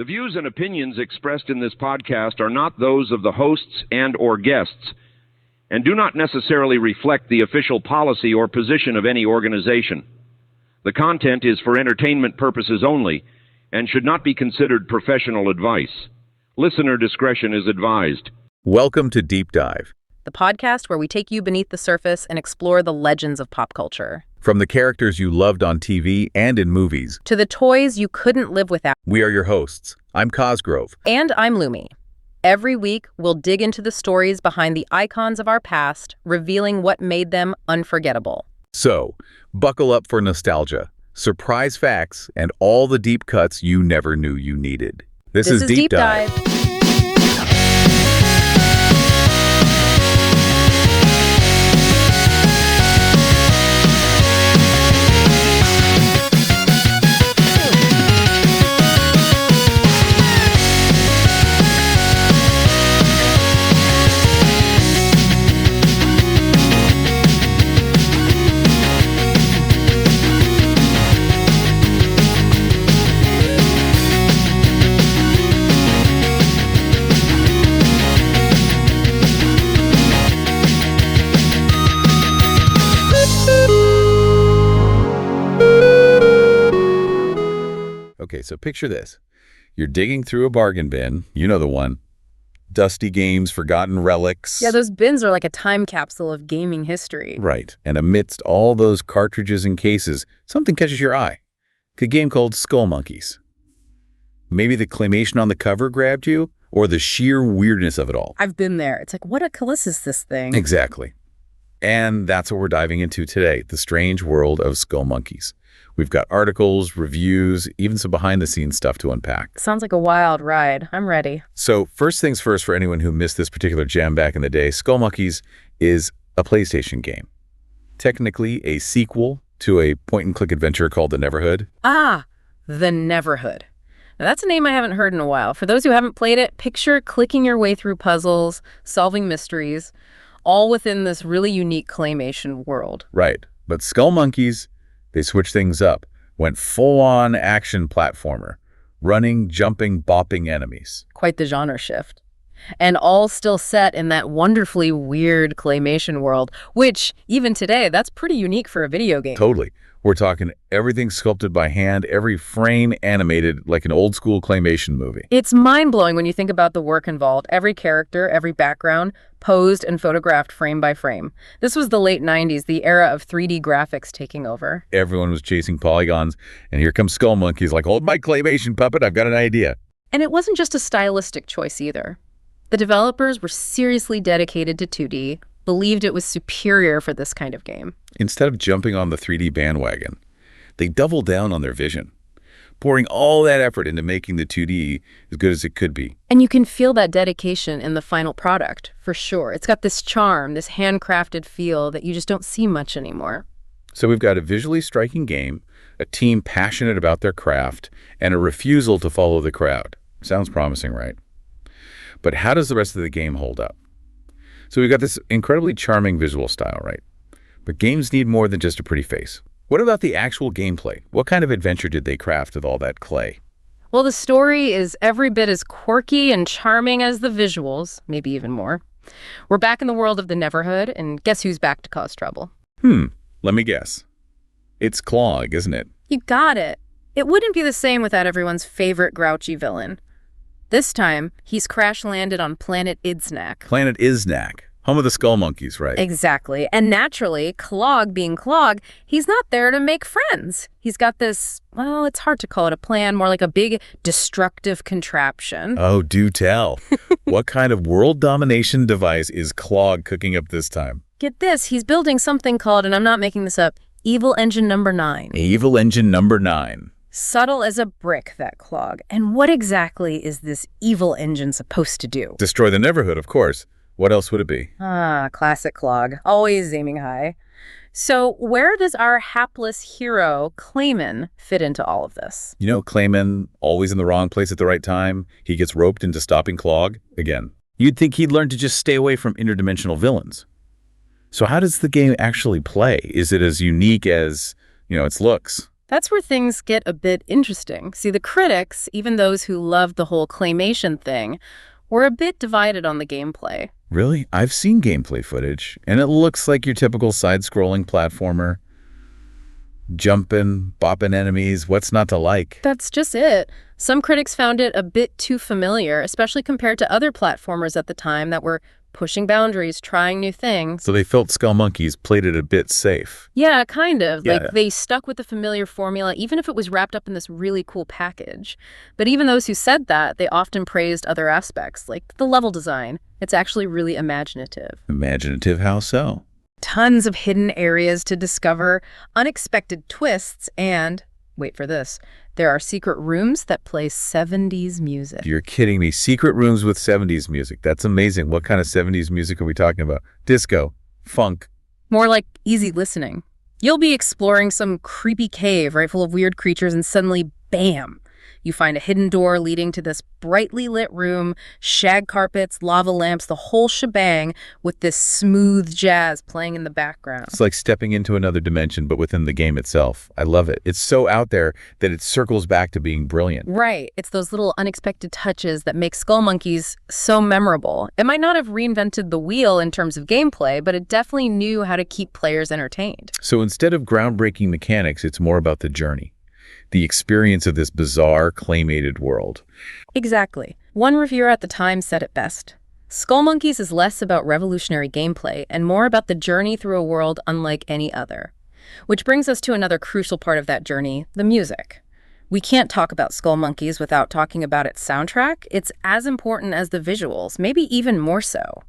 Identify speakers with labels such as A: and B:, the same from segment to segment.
A: The views and opinions expressed in this podcast are not those of the hosts and/or guests, and do not necessarily reflect the official policy or position of any organization. The content is for entertainment purposes only and should not be considered professional advice. Listener discretion is advised.
B: Welcome to Deep Dive,
C: the podcast where we take you beneath the surface and explore the legends of pop culture.
B: from the characters you loved on TV and in movies,
C: To the toys you couldn't live without.
B: we are your hosts. I'm Cosgrove.
C: And I'm Lumi. Every week, we'll dig into the stories behind the icons of our past, revealing what made them unforgettable.
B: So, buckle up for nostalgia, surprise facts, and all the deep cuts you never knew you needed. This is Deep Dive. Okay, so picture this. You're digging through a bargain bin, you know the one. Dusty games, forgotten relics.
C: Yeah, those bins are like a time capsule of gaming history.
B: Right, and amidst all those cartridges and cases, something catches your eye. A game called SkullMonkeys. Maybe the claymation on the cover grabbed you, or the sheer weirdness of it all.
C: I've been there. It's like, what a colossus is this thing?
B: Exactly. And that's what we're diving into today, the strange world of SkullMonkeys. We've got articles, reviews, even some behind-the-scenes stuff to unpack.
C: Sounds like a wild ride. I'm ready.
B: So first things first, for anyone who missed this particular gem back in the day, SkullMonkeys is a PlayStation game. Technically a sequel to a point-and-click adventure called The Neverhood.
C: Ah, The Neverhood. Now, that's a name I haven't heard in a while. For those who haven't played it, picture clicking your way through puzzles, solving mysteries, all within this really unique claymation world.
B: Right, but SkullMonkeys, they switched things up, went full-on action platformer, running, jumping, bopping enemies.
C: Quite the genre shift. And all still set in that wonderfully weird claymation world, which, even today, that's pretty unique for a video game.
B: Totally. We're talking everything sculpted by hand, every frame animated like an old-school claymation movie.
C: It's mind-blowing when you think about the work involved. Every character, every background, posed and photographed frame by frame. This was the late 90s, the era of 3D graphics taking over.
B: Everyone was chasing polygons, and here comes SkullMonkeys like, hold my claymation puppet, I've got an idea.
C: And it wasn't just a stylistic choice either. The developers were seriously dedicated to 2D, believed it was superior for this kind of game.
B: Instead of jumping on the 3D bandwagon, they doubled down on their vision, pouring all that effort into making the 2D as good as it could be.
C: And you can feel that dedication in the final product, for sure. It's got this charm, this handcrafted feel that you just don't see much anymore.
B: So we've got a visually striking game, a team passionate about their craft, and a refusal to follow the crowd. Sounds promising, right? But how does the rest of the game hold up? So we've got this incredibly charming visual style, right? But games need more than just a pretty face. What about the actual gameplay? What kind of adventure did they craft with all that clay?
C: Well, the story is every bit as quirky and charming as the visuals, maybe even more. We're back in the world of the Neverhood, and guess who's back to cause trouble?
B: Let me guess. It's Clog, isn't it?
C: You got it. It wouldn't be the same without everyone's favorite grouchy villain. This time, he's crash-landed on planet Idznak.
B: Planet Idznak, home of the SkullMonkeys, right?
C: Exactly. And naturally, Clog being Clog, he's not there to make friends. He's got this, well, it's hard to call it a plan, more like a big destructive contraption.
B: Oh, do tell. What kind of world domination device is Clog cooking up this time?
C: Get this, he's building something called, and I'm not making this up, Evil Engine Number 9.
B: Evil Engine Number 9.
C: Subtle as a brick, that Clog. And what exactly is this evil engine supposed to do?
B: Destroy the Neverhood, of course. What else would it be?
C: Ah, classic Clog. Always aiming high. So where does our hapless hero, Clayman, fit into all of this?
B: You know, Clayman, always in the wrong place at the right time. He gets roped into stopping Clog again. You'd think he'd learn to just stay away from interdimensional villains. So how does the game actually play? Is it as unique as, its looks?
C: That's where things get a bit interesting. See, the critics, even those who loved the whole claymation thing, were a bit divided on the gameplay.
B: Really? I've seen gameplay footage, and it looks like your typical side-scrolling platformer. Jumping, bopping enemies, what's not to like?
C: That's just it. Some critics found it a bit too familiar, especially compared to other platformers at the time that were pushing boundaries, trying new things.
B: So they felt SkullMonkeys played it a bit safe.
C: Yeah, kind of.
B: Yeah.
C: Like, they stuck with the familiar formula, even if it was wrapped up in this really cool package. But even those who said that, they often praised other aspects, like the level design. It's actually really imaginative.
B: Imaginative, how so?
C: Tons of hidden areas to discover, unexpected twists, and, wait for this, there are secret rooms that play 70s music.
B: You're kidding me. Secret rooms with 70s music. That's amazing. What kind of 70s music are we talking about? Disco? Funk?
C: More like easy listening. You'll be exploring some creepy cave, right, full of weird creatures, and suddenly, bam! You find a hidden door leading to this brightly lit room, shag carpets, lava lamps, the whole shebang, with this smooth jazz playing in the background.
B: It's like stepping into another dimension, but within the game itself. I love it. It's so out there that it circles back to being brilliant.
C: Right. It's those little unexpected touches that make SkullMonkeys so memorable. It might not have reinvented the wheel in terms of gameplay, but it definitely knew how to keep players entertained.
B: So instead of groundbreaking mechanics, it's more about the journey. The experience of this bizarre, claymated world.
C: Exactly. One reviewer at the time said it best. SkullMonkeys is less about revolutionary gameplay and more about the journey through a world unlike any other. Which brings us to another crucial part of that journey, the music. We can't talk about SkullMonkeys without talking about its soundtrack. It's as important as the visuals, maybe even more so.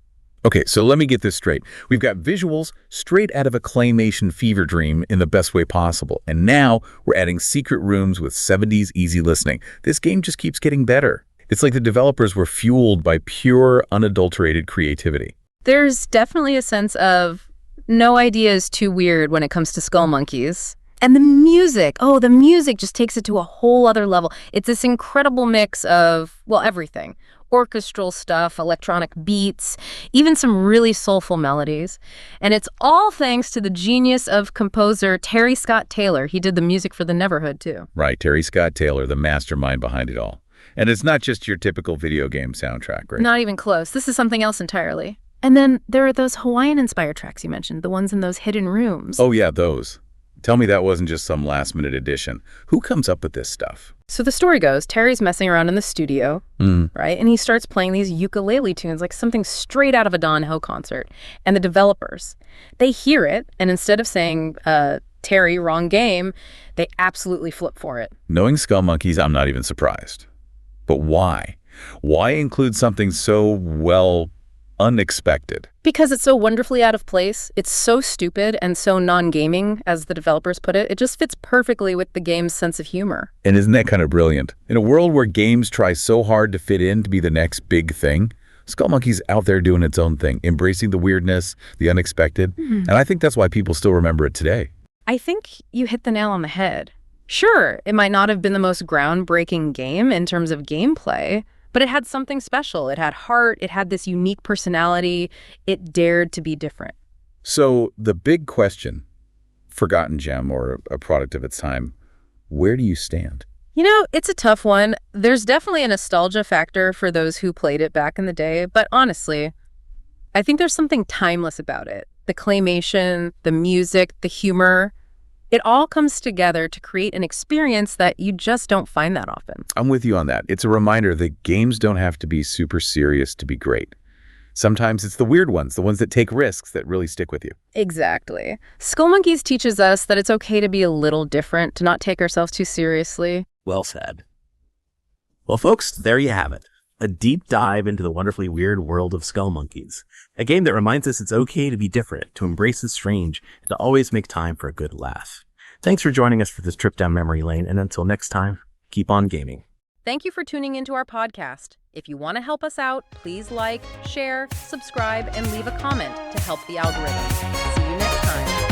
B: Okay, so let me get this straight. We've got visuals straight out of a claymation fever dream in the best way possible. And now we're adding secret rooms with 70s easy listening. This game just keeps getting better. It's like the developers were fueled by pure, unadulterated creativity.
C: There's definitely a sense of no idea is too weird when it comes to SkullMonkeys. And the music, the music just takes it to a whole other level. It's this incredible mix of, well, everything. Orchestral stuff, electronic beats, even some really soulful melodies. And it's all thanks to the genius of composer Terry Scott Taylor. He did the music for the Neverhood, too.
B: Right, Terry Scott Taylor, the mastermind behind it all. And it's not just your typical video game soundtrack, right?
C: Not even close. This is something else entirely. And then there are those Hawaiian-inspired tracks you mentioned, the ones in those hidden rooms.
B: Oh, yeah, those. Tell me that wasn't just some last-minute addition. Who comes up with this stuff?
C: So the story goes, Terry's messing around in the studio, right? And he starts playing these ukulele tunes, like something straight out of a Don Ho concert. And the developers, they hear it, and instead of saying, Terry, wrong game, they absolutely flip for it.
B: Knowing SkullMonkeys, I'm not even surprised. But why? Why include something so, well, unexpected?
C: Because it's so wonderfully out of place. It's so stupid and so non-gaming, as the developers put it. It just fits perfectly with the game's sense of humor.
B: And isn't that kind of brilliant? In a world where games try so hard to fit in to be the next big thing, SkullMonkeys out there doing its own thing, embracing the weirdness, the unexpected. And I think that's why people still remember it today.
C: I think you hit the nail on the head. Sure, it might not have been the most groundbreaking game in terms of gameplay, but it had something special. It had heart. It had this unique personality. It dared to be different.
B: So the big question, forgotten gem or a product of its time, where do you stand?
C: You know, it's a tough one. There's definitely a nostalgia factor for those who played it back in the day. But honestly, I think there's something timeless about it. The claymation, the music, the humor. It all comes together to create an experience that you just don't find that often.
B: I'm with you on that. It's a reminder that games don't have to be super serious to be great. Sometimes it's the weird ones, the ones that take risks, that really stick with you.
C: Exactly. SkullMonkeys teaches us that it's okay to be a little different, to not take ourselves too seriously.
D: Well said. Well, folks, there you have it. A deep dive into the wonderfully weird world of SkullMonkeys. A game that reminds us it's okay to be different, to embrace the strange, and to always make time for a good laugh. Thanks for joining us for this trip down memory lane, and until next time, keep on gaming.
C: Thank you for tuning into our podcast. If you want to help us out, please like, share, subscribe, and leave a comment to help the algorithm. See you next time.